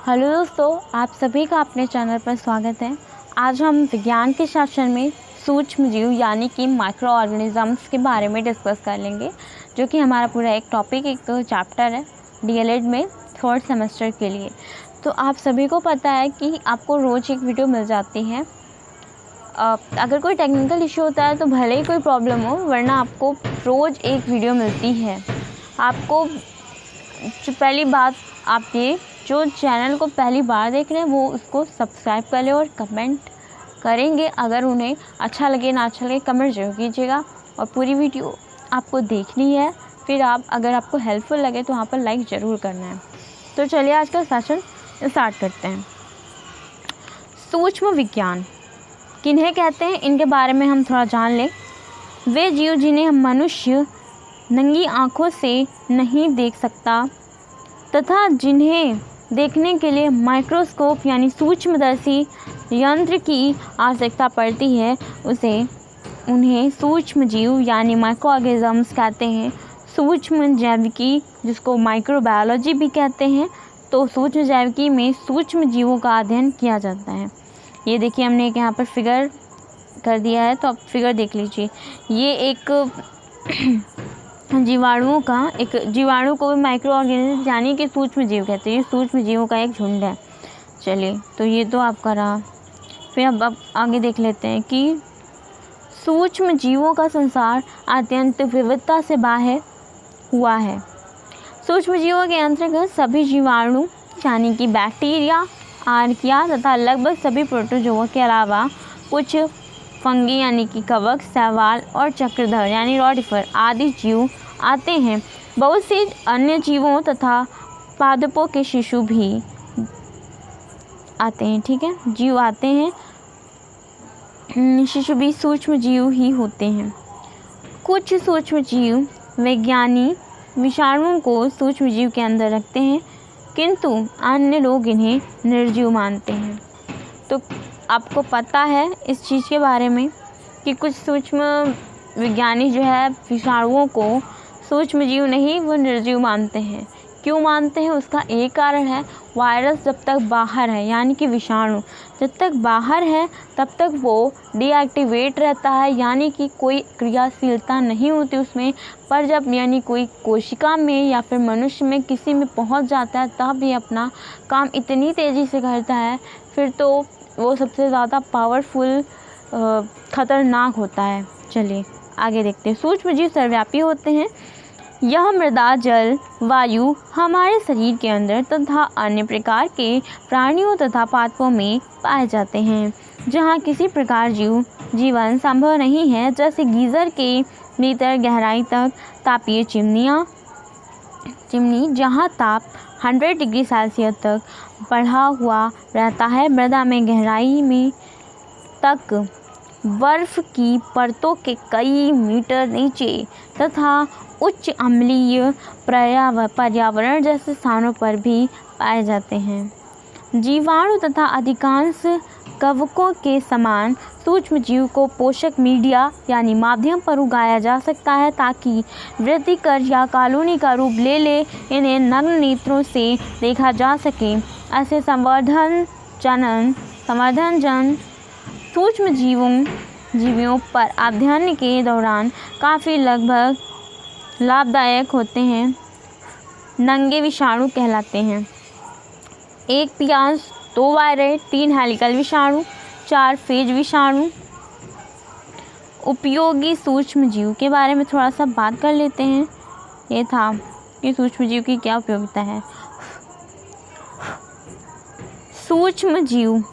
Hello दोस्तों, आप सभी का अपने चैनल पर स्वागत है। आज हम विज्ञान के शासन में सूक्ष्म जीव यानी कि माइक्रो ऑर्गेनिजम्स के बारे में डिस्कस कर लेंगे, जो कि हमारा पूरा एक टॉपिक, एक चैप्टर है डीएलएड में 3rd सेमेस्टर के लिए। तो आप सभी को पता है कि आपको रोज़ एक वीडियो मिल जाती है। अगर कोई टेक्निकल इशू होता है तो भले ही कोई प्रॉब्लम हो, वरना आपको रोज़ एक वीडियो मिलती है। आपको पहली बात, आप ये जो चैनल को पहली बार देख रहे हैं वो उसको सब्सक्राइब कर ले और कमेंट करेंगे। अगर उन्हें अच्छा लगे ना अच्छा लगे कमेंट जरूर कीजिएगा, और पूरी वीडियो आपको देखनी है। फिर अगर आपको हेल्पफुल लगे तो वहाँ पर लाइक ज़रूर करना है। तो चलिए आज का सेशन स्टार्ट करते हैं। सूक्ष्म विज्ञान किन्हें कहते हैं, इनके बारे में हम थोड़ा जान लें। वे जीव जिन्हें मनुष्य नंगी आँखों से नहीं देख सकता तथा जिन्हें देखने के लिए माइक्रोस्कोप यानी सूक्ष्मदर्शी यंत्र की आवश्यकता पड़ती है, उन्हें सूक्ष्म जीव यानी माइक्रो ऑर्गेनिजम्स कहते हैं। सूक्ष्म जैविकी, जिसको माइक्रोबायोलॉजी भी कहते हैं। तो सूक्ष्म जैविकी में सूक्ष्म जीवों का अध्ययन किया जाता है। ये देखिए, हमने एक यहाँ पर फिगर कर दिया है, तो आप फिगर देख लीजिए। ये एक जीवाणु को माइक्रो ऑर्गेनिज्म यानी कि सूक्ष्म जीव कहते हैं। ये सूक्ष्म जीवों का एक झुंड है। चलिए, तो ये तो आपका रहा। फिर अब आगे देख लेते हैं कि सूक्ष्म जीवों का संसार अत्यंत विविधता से बाहर हुआ है। सूक्ष्म जीवों के अंतर्गत सभी जीवाणु यानी कि बैक्टीरिया, आर्किया तथा लगभग सभी प्रोटोजोआ के अलावा कुछ फंगी यानी कि कवक, शैवाल और चक्रधर यानी रोडिफर आदि जीव आते हैं। बहुत से अन्य जीवों तथा पादपों के शिशु भी आते हैं। ठीक है, जीव आते हैं, शिशु भी सूक्ष्म जीव ही होते हैं। कुछ सूक्ष्म जीव वैज्ञानिक विषाणुओं को सूक्ष्म जीव के अंदर रखते हैं, किंतु अन्य लोग इन्हें निर्जीव मानते हैं। तो आपको पता है इस चीज़ के बारे में कि कुछ सूक्ष्म विज्ञानी जो है विषाणुओं को सूक्ष्म जीव नहीं, वो निर्जीव मानते हैं। क्यों मानते हैं, उसका एक कारण है, वायरस जब तक बाहर है यानी कि विषाणु जब तक बाहर है तब तक वो डीएक्टिवेट रहता है, यानी कि कोई क्रियाशीलता नहीं होती उसमें। पर जब यानी कोई कोशिका में या फिर मनुष्य में किसी में पहुंच जाता है, तब ये अपना काम इतनी तेज़ी से करता है, फिर तो वो सबसे ज़्यादा पावरफुल ख़तरनाक होता है। चलिए आगे देखते हैं। सूक्ष्म जीव सर्वव्यापी होते हैं। यह मृदा, जल, वायु, हमारे शरीर के अंदर तथा अन्य प्रकार के प्राणियों तथा पादपों में पाए जाते हैं। जहाँ किसी प्रकार जीवन संभव नहीं है, जैसे गीज़र के भीतर गहराई तक तापीय चिमनी जहाँ ताप 100 डिग्री सेल्सियस तक बढ़ा हुआ रहता है, मृदा में गहराई में तक बर्फ की परतों के कई मीटर नीचे तथा उच्च अम्लीय पर्यावरण जैसे स्थानों पर भी पाए जाते हैं। जीवाणु तथा अधिकांश कवकों के समान सूक्ष्म जीव को पोषक मीडिया यानी माध्यम पर उगाया जा सकता है, ताकि वृद्धि कर या कॉलोनी का रूप ले ले इन्हें नग्न नेत्रों से देखा जा सके। ऐसे संवर्धन सूक्ष्म जीवियों पर अध्ययन के दौरान काफ़ी लगभग लाभदायक होते हैं। नंगे विषाणु कहलाते हैं। 1 पियांश, 2 वायरेट, 3 हेलिकल विषाणु, 4 फेज विषाणु। उपयोगी सूक्ष्म जीव के बारे में थोड़ा सा बात कर लेते हैं। ये था कि सूक्ष्म जीव की क्या उपयोगिता है। सूक्ष्म जीव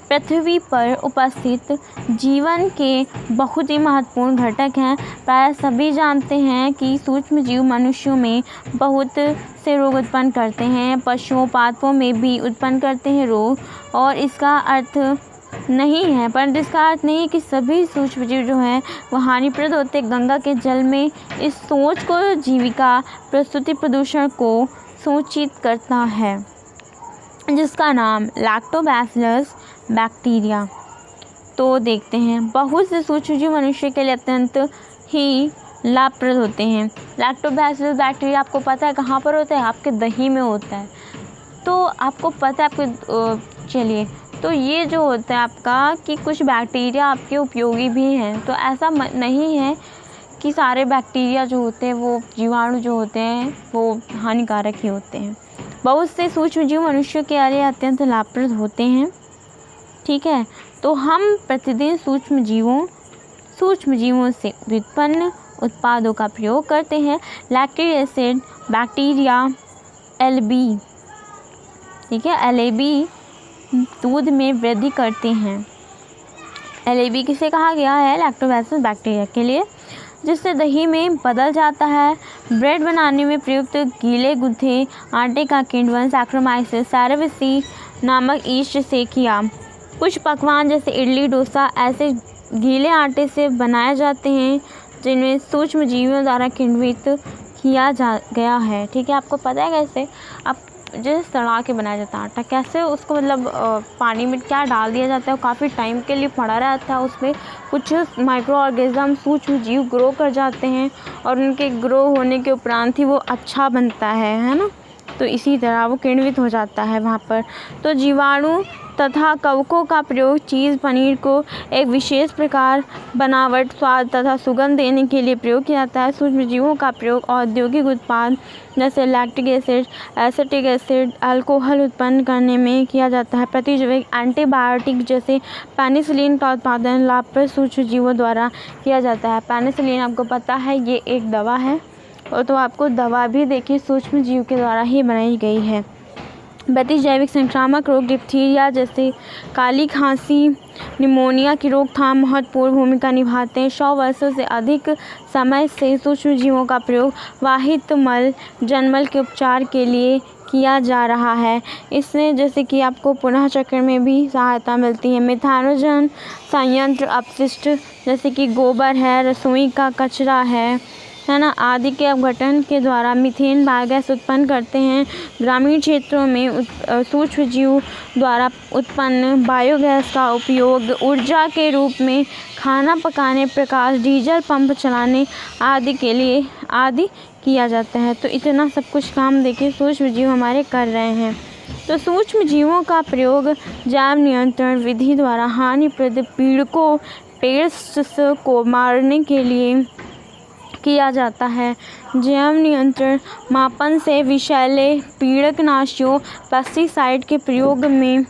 पृथ्वी पर उपस्थित जीवन के बहुत ही महत्वपूर्ण घटक हैं। प्राय सभी जानते हैं कि सूक्ष्म जीव मनुष्यों में बहुत से रोग उत्पन्न करते हैं, पशुओं पादपों में भी उत्पन्न करते हैं रोग। और इसका अर्थ नहीं है, परंतु इसका अर्थ नहीं है कि सभी सूक्ष्म जीव जो हैं वो हानिप्रद होते। गंगा के जल में इस सोच को जीविका प्रस्तुति प्रदूषण को सूचित करता है, जिसका नाम लैक्टोबैसिलस बैक्टीरिया। तो देखते हैं, बहुत से सूक्ष्म जीव मनुष्य के लिए अत्यंत ही लाभप्रद होते हैं। लैक्टोबैसिलस बैक्टीरिया आपको पता है कहाँ पर होता है, आपके दही में होता है। तो आपको पता है आपको चलिए, तो ये जो होता है आपका कि कुछ बैक्टीरिया आपके उपयोगी भी हैं। तो ऐसा नहीं है कि सारे बैक्टीरिया जो होते हैं, वो जीवाणु जो होते हैं वो हानिकारक ही होते हैं। बहुत से सूक्ष्म जीव मनुष्यों के लिए अत्यंत लाभप्रद होते हैं। ठीक है, तो हम प्रतिदिन सूक्ष्म जीवों से व्युत्पन्न उत्पादों का प्रयोग करते हैं। लैक्टिक एसिड, बैक्टीरिया, LB, ठीक है, LAB दूध में वृद्धि करते हैं। LAB किसे कहा गया है? लैक्टोबैसिलस बैक्टीरिया के लिए, जिससे दही में बदल जाता है। ब्रेड बनाने में प्रयुक्त गीले गुद्धे आटे का किण्वन सैक्रोमाइसिस सेरेविसी नामक ईस्ट से किया। कुछ पकवान जैसे इडली, डोसा ऐसे गीले आटे से बनाए जाते हैं जिनमें सूक्ष्म जीवों द्वारा किण्वित किया गया है। ठीक है, आपको पता है कैसे? आप जैसे सड़ा के बनाया जाता है आटा, कैसे उसको मतलब पानी में क्या डाल दिया जाता है, वो काफ़ी टाइम के लिए पड़ा रहता है, उसमें कुछ माइक्रो ऑर्गेनिज्म सूक्ष्म जीव ग्रो कर जाते हैं और उनके ग्रो होने के उपरांत ही वो अच्छा बनता है ना। तो इसी तरह वो किण्वित हो जाता है वहाँ पर। तो जीवाणु तथा कवकों का प्रयोग चीज़, पनीर को एक विशेष प्रकार बनावट, स्वाद तथा सुगंध देने के लिए प्रयोग किया जाता है। सूक्ष्म जीवों का प्रयोग औद्योगिक उत्पाद जैसे lactic acid, acetic acid, alcohol उत्पन्न करने में किया जाता है। प्रतिजैविक एंटीबायोटिक जैसे पेनिसिलिन का उत्पादन लाभप्रद सूक्ष्म जीवों द्वारा किया जाता है। पेनिसिलिन आपको पता है ये एक दवा है, और तो आपको दवा भी देखिए सूक्ष्म जीव के द्वारा ही बनाई गई है। प्रतिजैविक संक्रामक रोग, डिप्थीरिया जैसे काली खांसी, निमोनिया की रोकथाम महत्वपूर्ण भूमिका निभाते हैं। 100 वर्षों से अधिक समय से सूक्ष्म जीवों का प्रयोग वाहित मल, जनमल के उपचार के लिए किया जा रहा है। इससे जैसे कि आपको पुनः चक्र में भी सहायता मिलती है। मिथेनोजन संयंत्र अपशिष्ट जैसे कि गोबर है, रसोई का कचरा है ना, आदि के अपघटन के द्वारा मीथेन बायोगैस उत्पन्न करते हैं। ग्रामीण क्षेत्रों में सूक्ष्म जीव द्वारा उत्पन्न बायोगैस का उपयोग ऊर्जा के रूप में खाना पकाने, प्रकाश, डीजल पंप चलाने आदि के लिए किया जाता है। तो इतना सब कुछ काम देखिए सूक्ष्म जीव हमारे कर रहे हैं। तो सूक्ष्म जीवों का प्रयोग जैव नियंत्रण विधि द्वारा हानिप्रद पीड़कों, पेस्ट्स को मारने के लिए किया जाता है। जैव नियंत्रण मापन से विषैले पीड़कनाशियों, पेस्टिसाइड के प्रयोग में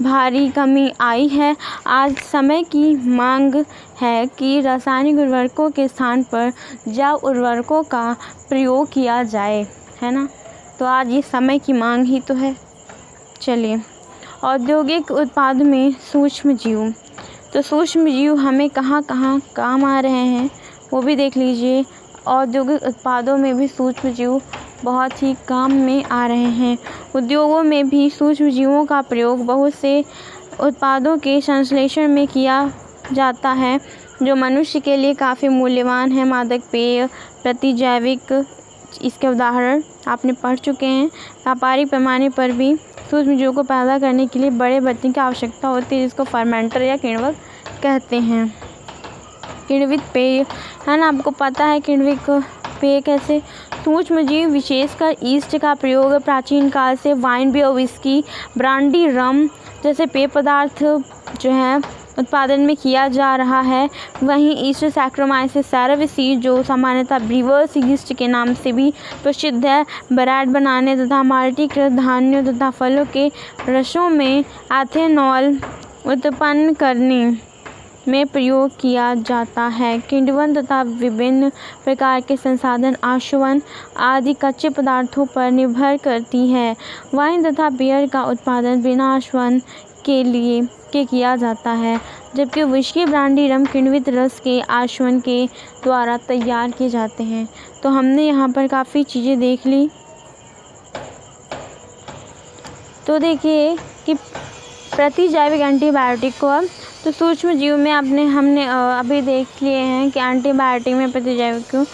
भारी कमी आई है। आज समय की मांग है कि रासायनिक उर्वरकों के स्थान पर जैव उर्वरकों का प्रयोग किया जाए, है ना। तो आज ये समय की मांग ही तो है। चलिए, औद्योगिक उत्पाद में सूक्ष्म जीव। तो सूक्ष्म जीव हमें कहाँ कहाँ काम आ रहे हैं वो भी देख लीजिए। औद्योगिक उत्पादों में भी सूक्ष्म जीव बहुत ही काम में आ रहे हैं। उद्योगों में भी सूक्ष्म जीवों का प्रयोग बहुत से उत्पादों के संश्लेषण में किया जाता है, जो मनुष्य के लिए काफ़ी मूल्यवान है। मादक पेय, प्रतिजैविक, इसके उदाहरण आपने पढ़ चुके हैं। व्यापारिक पैमाने पर भी सूक्ष्म जीवों को पैदा करने के लिए बड़े बर्तन की आवश्यकता होती है, जिसको फर्मेंटर या किण्वक कहते हैं। किण्वित पेय, है ना, आपको पता है किण्वित पेय कैसे। सूक्ष्म जीव विशेषकर ईस्ट का प्रयोग प्राचीन काल से वाइन, बियर, विस्की, ब्रांडी, रम जैसे पेय पदार्थ जो है उत्पादन में किया जा रहा है। वहीं ईस्ट सैक्रोमाइसिस सेरेविसी जो सामान्यतः ब्रीवर्स ईस्ट के नाम से भी प्रसिद्ध है, ब्रेड बनाने तथा माल्टीकृत धान्यों तथा फलों के रसों में एथेनॉल उत्पन्न करने में प्रयोग किया जाता है। किण्वन तथा विभिन्न प्रकार के संसाधन, आशुवन आदि कच्चे पदार्थों पर निर्भर करती है। वाइन तथा बियर का उत्पादन बिना आशुवन के किया जाता है, जबकि विस्की, ब्रांडी, रम किण्वित रस के आशुवन के द्वारा तैयार किए जाते हैं। तो हमने यहाँ पर काफ़ी चीज़ें देख ली। तो देखिए कि प्रतिजैविक एंटीबायोटिक को अब तो सूक्ष्म जीव में हमने अभी देख लिए हैं कि एंटीबायोटिक में प्रतिजैविक को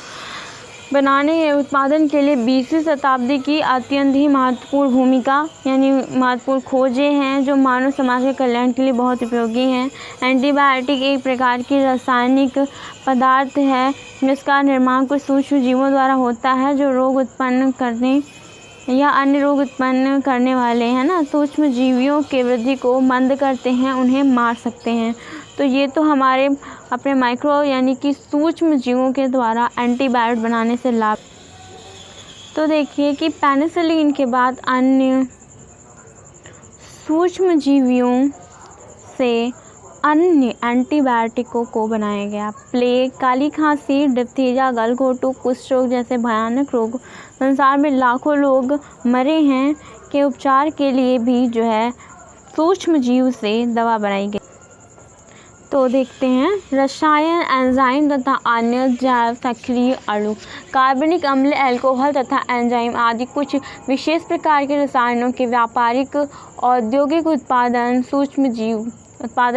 बनाने या उत्पादन के लिए 20वीं शताब्दी की अत्यंत ही महत्वपूर्ण भूमिका यानी महत्वपूर्ण खोजें हैं, जो मानव समाज के कल्याण के लिए बहुत उपयोगी हैं। एंटीबायोटिक एक प्रकार की रासायनिक पदार्थ है जिसका निर्माण कुछ सूक्ष्म जीवों द्वारा होता है, जो रोग उत्पन्न करने या अन्य रोग उत्पन्न करने वाले हैं ना सूक्ष्म जीवियों के वृद्धि को मंद करते हैं, उन्हें मार सकते हैं। तो ये तो हमारे अपने माइक्रो यानी कि सूक्ष्म जीवों के द्वारा एंटीबायोटिक बनाने से लाभ। तो देखिए कि पेनिसिलिन के बाद अन्य सूक्ष्म जीवियों से अन्य एंटीबायोटिकों को बनाया गया। प्लेग, काली खांसी, डिप्थीरिया, गलघोटू, कुष्ठ रोग जैसे भयानक रोग संसार में लाखों लोग मरे हैं के उपचार के लिए भी जो है सूक्ष्म जीव से दवा बनाई गई। तो देखते हैं रसायन, एंजाइम तथा अन्य जैव सक्रिय अणु, कार्बनिक अम्ल, अल्कोहल तथा एंजाइम आदि कुछ विशेष प्रकार के रसायनों के व्यापारिक औद्योगिक उत्पादन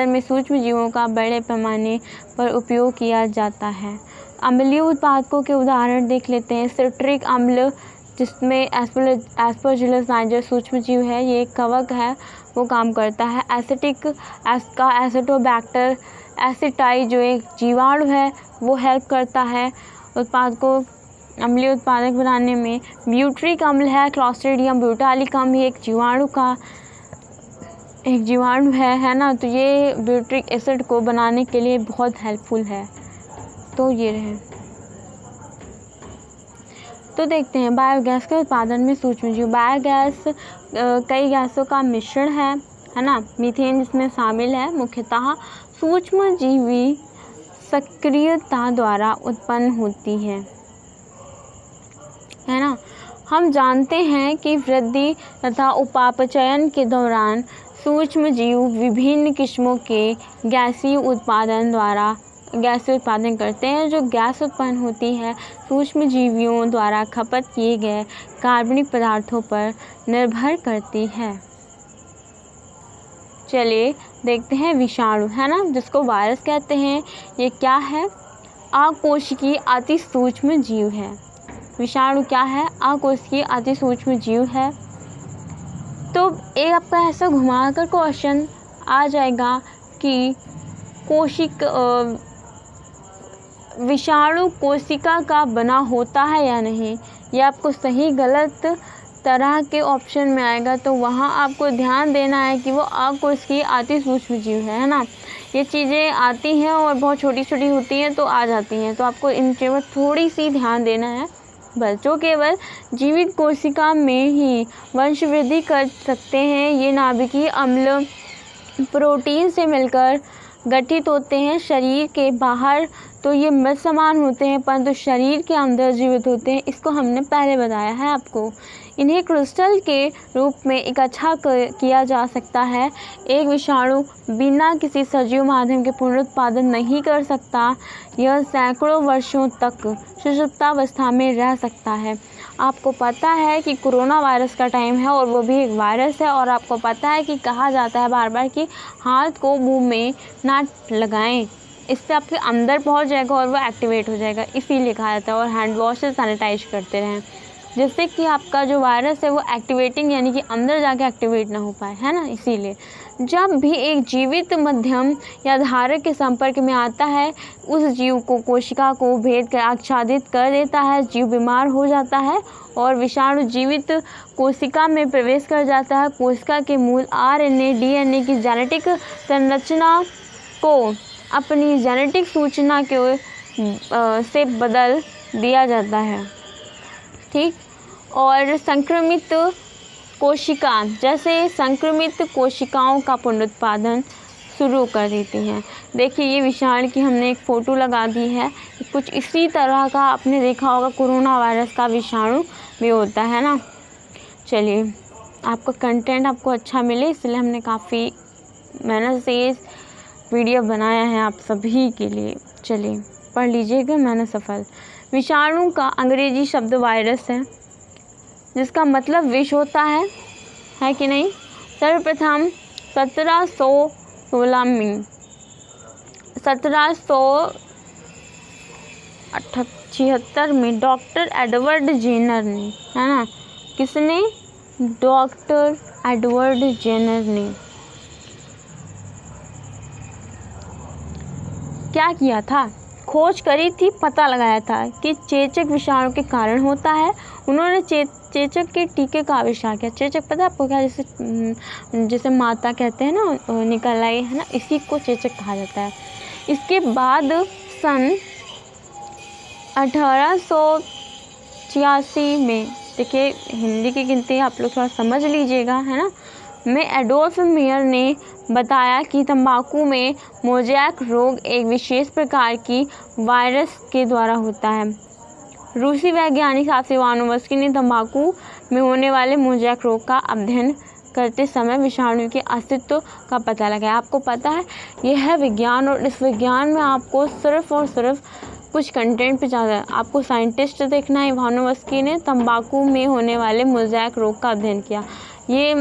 में सूक्ष्म जीवों का बड़े पैमाने पर उपयोग किया जाता है। अम्लीय उत्पादकों के उदाहरण देख लेते हैं। सिट्रिक अम्ल जिसमें एस्परजिलस नाइजर सूक्ष्म जीव है, ये एक कवक है, वो काम करता है। एसिटोबैक्टर एसिटाई जो एक जीवाणु है वो हेल्प करता है उत्पादकों अम्लीय उत्पादक बनाने में। ब्यूटरिक अम्ल है, क्लॉस्ट्रिडियम ब्यूटालिकम, ये एक जीवाणु है ना, तो ये ब्यूटरिक एसिड को बनाने के लिए बहुत हेल्पफुल है। तो ये रहे। तो देखते हैं बायोगैस के उत्पादन में सूक्ष्म जीव। बायोगैस कई गैसों का मिश्रण है ना, मीथेन इसमें शामिल है। मुख्यतः सूक्ष्म जीवी सक्रियता द्वारा उत्पन्न होती है ना। हम जानते हैं कि वृद्धि तथा उपापचयन के दौरान सूक्ष्म जीव विभिन्न किस्मों के गैसीय उत्पादन करते हैं। जो गैस उत्पन्न होती है सूक्ष्म जीवियों द्वारा खपत किए गए कार्बनिक पदार्थों पर निर्भर करती है। चलिए देखते हैं विषाणु, है ना, जिसको वायरस कहते हैं। ये क्या है? अकोशिकीय अति सूक्ष्म जीव है। विषाणु क्या है? अकोशिकीय अति सूक्ष्म जीव है। तो एक आपका ऐसा घुमाकर क्वेश्चन आ जाएगा कि विषाणु कोशिका का बना होता है या नहीं, ये आपको सही गलत तरह के ऑप्शन में आएगा। तो वहाँ आपको ध्यान देना है कि वो अकोशिकीय अति सूक्ष्म जीव है ना। ये चीज़ें आती हैं और बहुत छोटी छोटी होती हैं तो आ जाती हैं, तो आपको इन चीज़ों पर थोड़ी सी ध्यान देना है। बच्चों केवल जीवित कोशिका में ही वंश वृद्धि कर सकते हैं। ये नाभिकीय अम्ल प्रोटीन से मिलकर गठित होते हैं। शरीर के बाहर तो ये मृत समान होते हैं, परंतु शरीर के अंदर जीवित होते हैं। इसको हमने पहले बताया है आपको। इन्हें क्रिस्टल के रूप में इकट्ठा किया जा सकता है। एक विषाणु बिना किसी सजीव माध्यम के पुनरुत्पादन नहीं कर सकता। यह सैकड़ों वर्षों तक सुषुप्तावस्था में रह सकता है। आपको पता है कि कोरोना वायरस का टाइम है और वो भी एक वायरस है, और आपको पता है कि कहा जाता है बार बार कि हाथ को मुंह में ना लगाएं, इससे आपके अंदर पहुंच जाएगा और वो एक्टिवेट हो जाएगा, इसीलिए कहा जाता है। और हैंड वॉश से सैनिटाइज करते रहें, जिससे कि आपका जो वायरस है वो एक्टिवेटिंग यानी कि अंदर जाके एक्टिवेट ना हो पाए, है ना। इसीलिए जब भी एक जीवित मध्यम या धारक के संपर्क में आता है, उस जीव को कोशिका को भेद कर आच्छादित कर देता है। जीव बीमार हो जाता है और विषाणु जीवित कोशिका में प्रवेश कर जाता है। कोशिका के मूल RNA DNA की जेनेटिक संरचना को अपनी जेनेटिक सूचना के से बदल दिया जाता है, ठीक। और संक्रमित कोशिकाओं का पुनरुत्पादन शुरू कर देती हैं। देखिए ये विषाणु की हमने एक फ़ोटो लगा दी है। कुछ इसी तरह का आपने देखा होगा कोरोना वायरस का विषाणु भी होता है ना। चलिए, आपका कंटेंट आपको अच्छा मिले इसलिए हमने काफ़ी मेहनत से इस वीडियो बनाया है आप सभी के लिए। चलिए पढ़ लीजिएगा, मेहनत सफल। विषाणु का अंग्रेजी शब्द वायरस है, जिसका मतलब विष होता है कि नहीं। सर्वप्रथम 1776 में डॉक्टर एडवर्ड जेनर ने, है ना, किसने? डॉक्टर एडवर्ड जेनर ने क्या किया था? खोज करी थी, पता लगाया था कि चेचक विषाणु के कारण होता है। उन्होंने चेचक के टीके का आविष्कार किया। चेचक पता है आपको क्या, जैसे माता कहते हैं ना, निकल आई है ना, इसी को चेचक कहा जाता है। इसके बाद सन 1886 में, देखिए हिंदी की गिनती आप लोग थोड़ा समझ लीजिएगा, है ना, में एडोल्फ मेयर ने बताया कि तंबाकू में मोज़ेक रोग एक विशेष प्रकार की वायरस के द्वारा होता है। रूसी वैज्ञानिक इवानोव्स्की ने तंबाकू में होने वाले मोज़ेक रोग का अध्ययन करते समय विषाणु के अस्तित्व का पता लगाया। आपको पता है यह है विज्ञान, और इस विज्ञान में आपको सिर्फ और सिर्फ कुछ कंटेंट पे ज़्यादा है। आपको साइंटिस्ट देखना है। इवानोव्स्की ने तंबाकू में होने वाले मोज़ेक रोग का अध्ययन किया। ये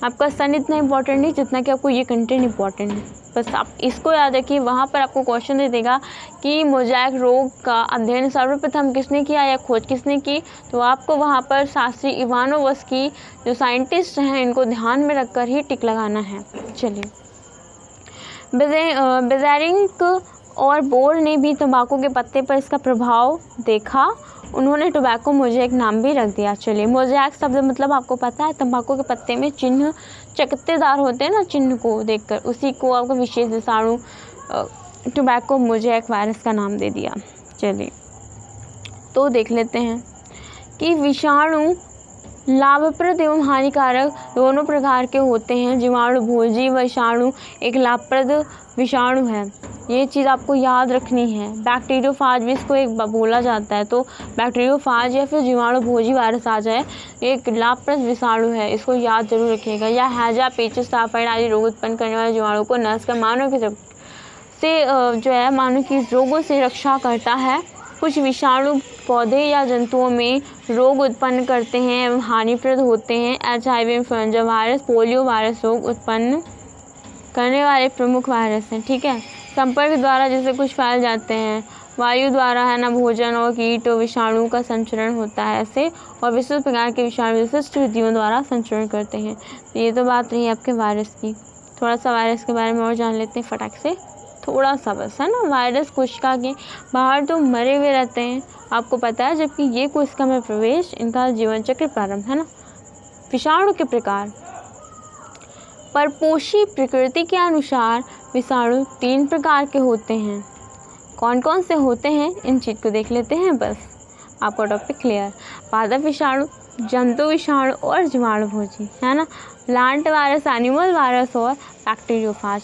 आपका सन इतना इम्पोर्टेंट नहीं जितना कि आपको ये कंटेंट इम्पोर्टेंट है। बस आप इसको याद रखिए। वहाँ पर आपको क्वेश्चन दे देगा कि मोज़ेक रोग का अध्ययन सर्वप्रथम किसने किया या खोज किसने की, तो आपको वहाँ पर शास्त्री इवानोव्स्की जो साइंटिस्ट हैं इनको ध्यान में रखकर ही टिक लगाना है। चलिए, बेज़ेरिंग और बोर ने भी तंबाकू के पत्ते पर इसका प्रभाव देखा। उन्होंने टोबैको मोज़ेक नाम भी रख दिया। चलिए, मोज़ेक शब्द मतलब आपको पता है, तंबाकू के पत्ते में चिन्ह चकत्तेदार होते हैं ना, चिन्ह को देखकर उसी को आपको विशेष विषाणु टोबैको मोज़ेक वायरस का नाम दे दिया। चलिए, तो देख लेते हैं कि विषाणु लाभप्रद एवं हानिकारक दोनों प्रकार के होते हैं। जीवाणु भोजी विषाणु एक लाभप्रद विषाणु है, ये चीज़ आपको याद रखनी है। बैक्टीरियोफाज भी इसको एक बोला जाता है, तो बैक्टीरियोफाज या फिर जीवाणु भोजी वायरस आ जाए, एक लाभप्रद विषाणु है, इसको याद जरूर रखिएगा। या हैजा, पेचिस, टाइफाइड आदि रोग उत्पन्न करने वाले जीवाणु को नष्ट कर मानव की मानव की रोगों से रक्षा करता है। कुछ विषाणु पौधे या जंतुओं में रोग उत्पन्न करते हैं एवं हानिप्रद होते हैं। HIV, influenza virus, polio virus रोग उत्पन्न करने वाले प्रमुख वायरस हैं। ठीक है, संपर्क द्वारा जैसे कुछ फैल जाते हैं, वायु द्वारा है ना, भोजन और कीट विषाणु का संचरण होता है ऐसे, और विशिष्ट प्रकार के विषाणु विशिष्ट विधियों द्वारा संचरण करते हैं। तो ये तो बात रही आपके वायरस की। थोड़ा सा वायरस के बारे में और जान लेते हैं फटाक से, थोड़ा सा बस, है ना। वायरस कोशिका के बाहर तो मरे हुए रहते हैं, आपको पता है, जबकि ये कोशिका में प्रवेश इनका जीवन चक्र प्रारंभ, है ना। विषाणु के प्रकार, परपोषी प्रकृति के अनुसार विषाणु 3 प्रकार के होते हैं। कौन कौन से होते हैं, इन चीज़ को देख लेते हैं, बस आपका टॉपिक क्लियर। पादप विषाणु, जंतु विषाणु और जीवाणु भोजी, है ना। प्लांट वायरस, एनिमल वायरस और बैक्टीरियोफाज।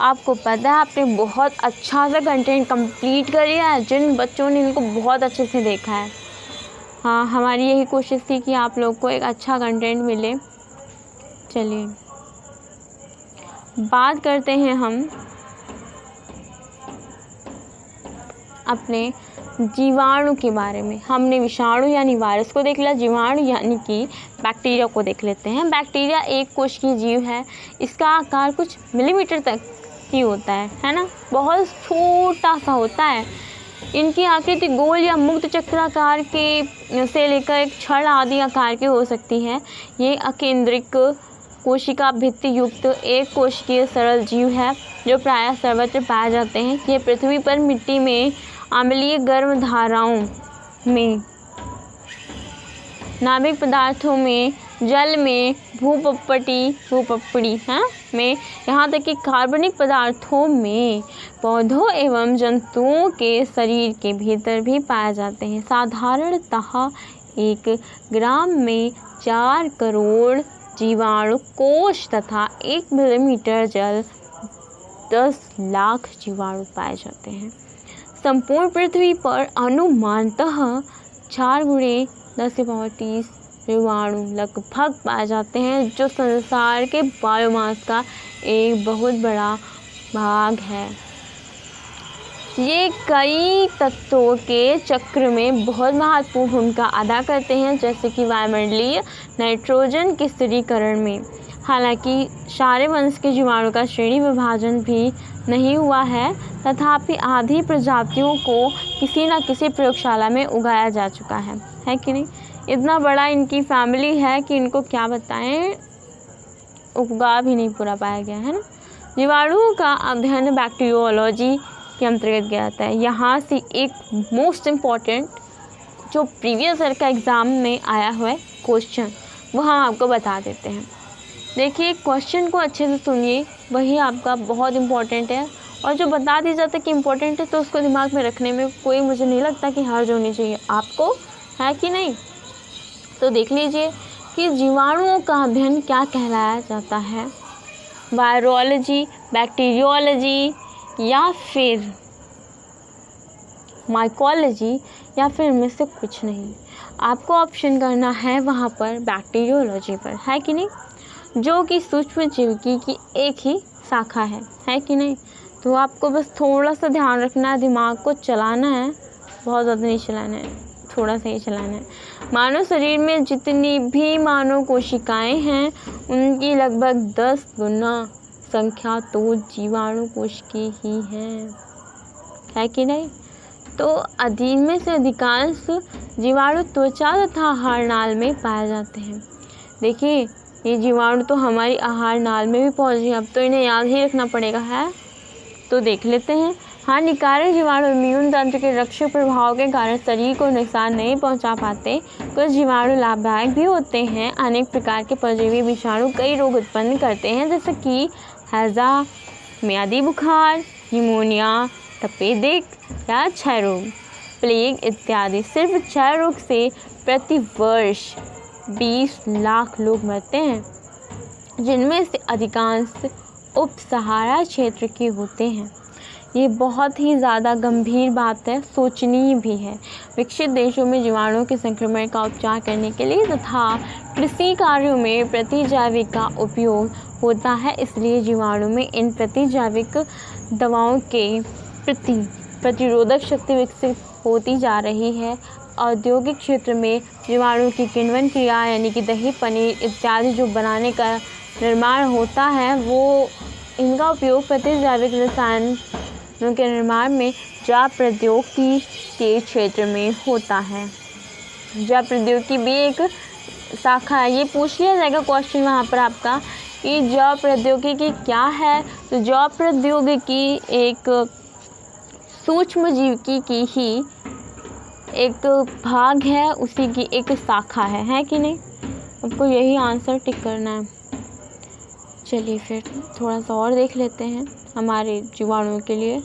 आपको पता है आपने बहुत अच्छा सा कंटेंट कंप्लीट कर लिया है। जिन बच्चों ने इनको बहुत अच्छे से देखा है, हाँ, हमारी यही कोशिश थी कि आप लोग को एक अच्छा कंटेंट मिले। चलिए, बात करते हैं हम अपने जीवाणु के बारे में। हमने विषाणु यानी वायरस को देख लिया, जीवाणु यानी कि बैक्टीरिया को देख लेते हैं। बैक्टीरिया एक कोशिकीय जीव है। इसका आकार कुछ मिलीमीटर तक ही होता है ना, बहुत छोटा सा होता है। इनकी आकृति गोल या मुक्त चक्राकार के से लेकर एक छड़ आदि आकार की हो सकती है। ये अकेंद्रिक कोशिका भित्ति युक्त एक कोशिकीय सरल जीव है जो प्रायः सर्वत्र पाए जाते हैं। ये पृथ्वी पर मिट्टी में, अम्लीय गर्म धाराओं में, नाभिक पदार्थों में, जल में, भूपपड़ी में, यहाँ तक कि कार्बनिक पदार्थों में, पौधों एवं जंतुओं के शरीर के भीतर भी पाए जाते हैं। साधारणतः 1 ग्राम में 4 करोड़ जीवाणु कोश तथा 1 मिलीमीटर जल 10 लाख जीवाणु पाए जाते हैं। संपूर्ण पृथ्वी पर अनुमानतः 4 × 10⁻30 जीवाणु लगभग पाए जाते हैं, जो संसार के बायोमास का एक बहुत बड़ा भाग है। ये कई तत्वों के चक्र में बहुत महत्वपूर्ण भूमिका अदा करते हैं, जैसे कि वायुमंडलीय नाइट्रोजन के स्थिरीकरण में। हालांकि सारे वंश के जीवाणु का श्रेणी विभाजन भी नहीं हुआ है, तथापि आधी प्रजातियों को किसी न किसी प्रयोगशाला में उगाया जा चुका है कि नहीं। इतना बड़ा इनकी फैमिली है कि इनको क्या बताएं, उगा भी नहीं पूरा पाया गया, है ना। जीवाणुओं का अध्ययन बैक्टीरियोलॉजी के अंतर्गत किया जाता है। यहाँ से एक मोस्ट इम्पॉर्टेंट जो प्रीवियस ईयर का एग्ज़ाम में आया हुआ है क्वेश्चन, वो हम आपको बता देते हैं। देखिए, क्वेश्चन को अच्छे से सुनिए, वही आपका बहुत इम्पॉर्टेंट है। और जो बता दिया जाता है कि इम्पोर्टेंट है तो उसको दिमाग में रखने में कोई मुझे नहीं लगता कि हर्ज होनी चाहिए आपको, है कि नहीं। तो देख लीजिए कि जीवाणुओं का अध्ययन क्या कहलाया जाता है, वायरोलॉजी, बैक्टीरियोलॉजी या फिर माइकोलॉजी, या फिर इनमें से कुछ नहीं। आपको ऑप्शन करना है वहाँ पर बैक्टीरियोलॉजी पर, है कि नहीं, जो कि सूक्ष्मजीवी की एक ही शाखा है कि नहीं। तो आपको बस थोड़ा सा ध्यान रखना है, दिमाग को चलाना है, बहुत ज़्यादा नहीं चलाना है, थोड़ा सा ही चलाना है। मानव शरीर में जितनी भी मानव कोशिकाएं हैं उनकी लगभग 10 गुना संख्या तो जीवाणु कोश की ही है कि नहीं। तो अधिक में से अधिकांश जीवाणु त्वचा तथा आहार नाल में पाए जाते हैं। देखिए, ये जीवाणु तो हमारी आहार नाल में भी पहुँचे, अब तो इन्हें याद ही रखना पड़ेगा, है। तो देख लेते हैं। हानिकारक जीवाणु इम्यून तंत्र के रक्षक प्रभाव के कारण शरीर को नुकसान नहीं पहुंचा पाते। कुछ जीवाणु लाभदायक भी होते हैं। अनेक प्रकार के परजीवी विषाणु कई रोग उत्पन्न करते हैं, जैसे कि हैजा, मियादी बुखार, निमोनिया, तपेदिक या क्षय रोग, प्लेग इत्यादि। सिर्फ क्षय रोग से प्रति वर्ष 20 लाख लोग मरते हैं, जिनमें से अधिकांश उप सहारा क्षेत्र के होते हैं। ये बहुत ही ज़्यादा गंभीर बात है, सोचनीय भी है। विकसित देशों में जीवाणुओं के संक्रमण का उपचार करने के लिए तथा कृषि कार्यों में प्रतिजैविक का उपयोग होता है, इसलिए जीवाणु में इन प्रतिजैविक दवाओं के प्रति प्रतिरोधक शक्ति विकसित होती जा रही है। औद्योगिक क्षेत्र में जीवाणु की किण्वन क्रिया यानी कि दही, पनीर इत्यादि जो बनाने का निर्माण होता है, वो इनका उपयोग प्रतिजैविक रसायनों के निर्माण में जैव प्रौद्योगिकी के क्षेत्र में होता है। जैव प्रौद्योगिकी भी एक शाखा है। ये पूछ लिया जाएगा क्वेश्चन वहाँ पर आपका कि जैव प्रौद्योगिकी क्या है। तो जैव प्रौद्योगिकी एक सूक्ष्मजीवी की ही एक भाग है, उसी की एक शाखा है कि नहीं। आपको यही आंसर टिक करना है। चलिए फिर थोड़ा सा और देख लेते हैं हमारे जीवाणुओं के लिए।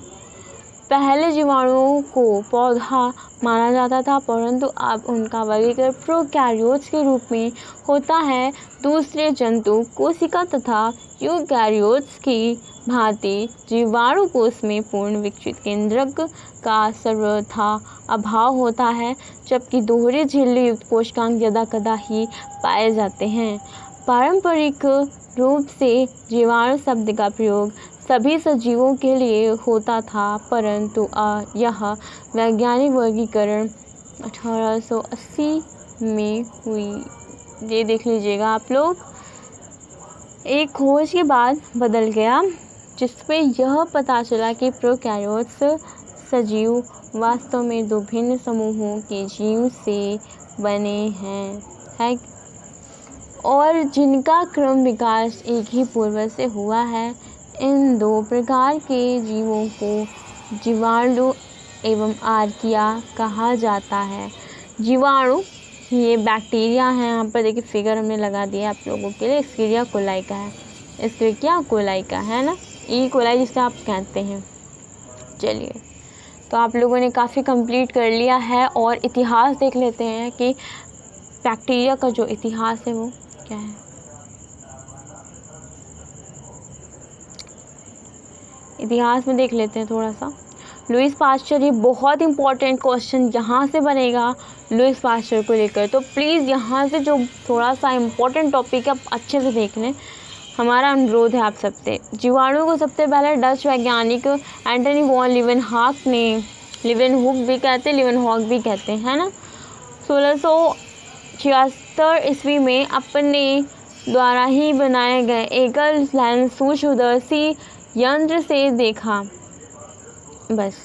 पहले जीवाणुओं को पौधा माना जाता था, परंतु अब उनका वर्गीकरण प्रोकैरियोट्स के रूप में होता है। दूसरे जंतु कोशिका तथा यूकैरियोट्स की भांति जीवाणु कोष में पूर्ण विकसित केंद्रक का सर्वथा अभाव होता है, जबकि दोहरे झिल्ली युक्त कोशिकांग यदा कदा ही पाए जाते हैं। पारंपरिक रूप से जीवाणु शब्द का प्रयोग सभी सजीवों के लिए होता था, परंतु यह वैज्ञानिक वर्गीकरण 1880 में हुई। ये देख लीजिएगा आप लोग, एक खोज के बाद बदल गया, जिसमें यह पता चला कि प्रोकैरियोट्स सजीव वास्तव में दो भिन्न समूहों के जीव से बने हैं और जिनका क्रम विकास एक ही पूर्वज से हुआ है। इन दो प्रकार के जीवों को जीवाणु एवं आर्किया कहा जाता है। जीवाणु ये बैक्टीरिया है, यहाँ पर देखिए फिगर हमने लगा दिया आप लोगों के लिए। एस्केरिया कोलाई का है, एस्केरिया कोलाई का है ना, ई कोलाई जिसे आप कहते हैं। चलिए, तो आप लोगों ने काफ़ी कंप्लीट कर लिया है। और इतिहास देख लेते हैं कि बैक्टीरिया का जो इतिहास है वो क्या है। इतिहास में देख लेते हैं थोड़ा सा। लुईस पास्चर, ये बहुत इंपॉर्टेंट क्वेश्चन यहाँ से बनेगा लुईस पास्चर को लेकर, तो प्लीज़ यहाँ से जो थोड़ा सा इम्पोर्टेंट टॉपिक है आप अच्छे से देख लें, हमारा अनुरोध है आप सबसे। जीवाणु को सबसे पहले डच वैज्ञानिक एंटनी वॉन लीवेनहॉक ने, लीवेनहुक भी कहते हैं, लीवेनहॉक भी कहते हैं, है ना, 1676 ईस्वी में अपने द्वारा ही बनाए गए एकल लेंस सूक्ष्मदर्शी यंत्र से देखा बस,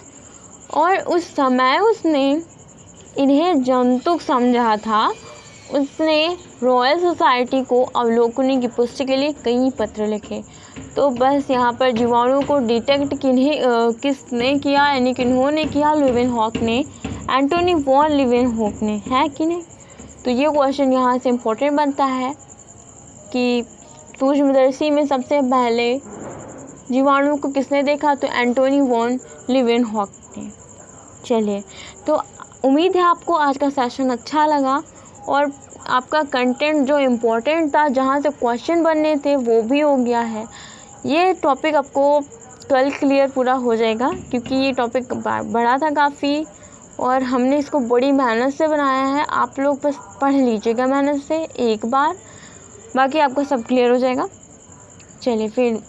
और उस समय उसने इन्हें जंतु समझा था उसने रॉयल सोसाइटी को अवलोकनों की पुष्टि के लिए कई पत्र लिखे। तो बस यहाँ पर जीवाणु को डिटेक्ट किसने किया, यानी किन्होंने किया, लीवेनहॉक ने, एंटोनी वॉन लीवेनहॉक ने, है कि नहीं। तो ये क्वेश्चन यहाँ से इम्पोर्टेंट बनता है कि सूक्ष्मदर्शी में सबसे पहले जीवाणु को किसने देखा, तो एंटोनी वॉन लीवेनहॉक ने। चलिए, तो उम्मीद है आपको आज का सेशन अच्छा लगा और आपका कंटेंट जो इम्पोर्टेंट था, जहाँ से क्वेश्चन बनने थे, वो भी हो गया है। ये टॉपिक आपको कल क्लियर पूरा हो जाएगा, क्योंकि ये टॉपिक बड़ा था काफ़ी और हमने इसको बड़ी मेहनत से बनाया है। आप लोग बस पढ़ लीजिएगा मेहनत से एक बार, बाकी आपको सब क्लियर हो जाएगा। चलिए फिर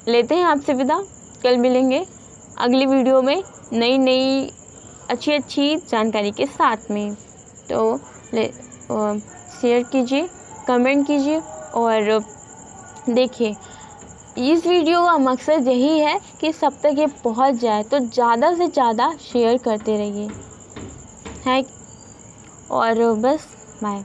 लेते हैं आपसे विदा, कल मिलेंगे अगली वीडियो में नई अच्छी जानकारी के साथ में। तो शेयर कीजिए, कमेंट कीजिए और देखिए, इस वीडियो का मकसद यही है कि सब तक ये पहुंच जाए, तो ज़्यादा से ज़्यादा शेयर करते रहिए, है। और बस बाय।